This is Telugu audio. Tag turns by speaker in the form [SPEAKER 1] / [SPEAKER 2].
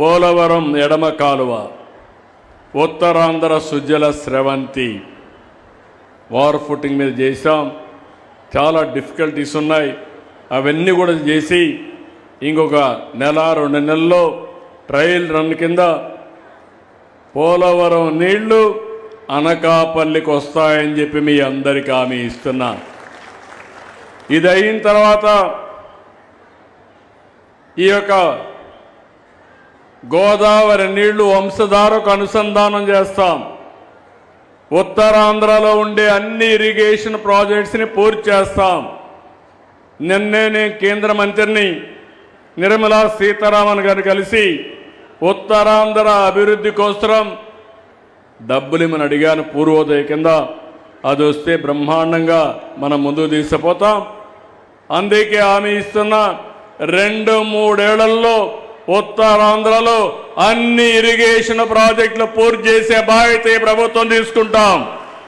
[SPEAKER 1] పోలవరం ఎడమ కాలువ, ఉత్తరాంధ్ర సుజల స్రవంతి వార్ ఫుటింగ్ మీద చేశాం. చాలా డిఫికల్టీస్ ఉన్నాయి, అవన్నీ కూడా చేసి ఇంకొక నెల 2 నెలల్లో ట్రయల్ రన్ కింద పోలవరం నీళ్లు అనకాపల్లికి వస్తాయని చెప్పి మీ అందరికీ హామీ ఇస్తున్నా. ఇది అయిన తర్వాత ఈ యొక్క గోదావరి నీళ్లు వంశధారకు అనుసంధానం చేస్తాం. ఉత్తరాంధ్రలో ఉండే అన్ని ఇరిగేషన్ ప్రాజెక్ట్స్ని పూర్తి చేస్తాం. నిన్నే నేను కేంద్ర మంత్రిని నిర్మలా సీతారామన్ గారు కలిసి ఉత్తరాంధ్ర అభివృద్ధి కోసం డబ్బులు మనం అడిగాను. పూర్వోదయ కింద అది వస్తే బ్రహ్మాండంగా మనం ముందుకు తీసుకుపోతాం. అందుకే హామీ ఇస్తున్నా, 2-3 ఏళ్లలో ఉత్తరాంధ్రలో అన్ని ఇరిగేషన్ ప్రాజెక్టులు పూర్తి చేసే బాధ్యత ప్రభుత్వం తీసుకుంటాం.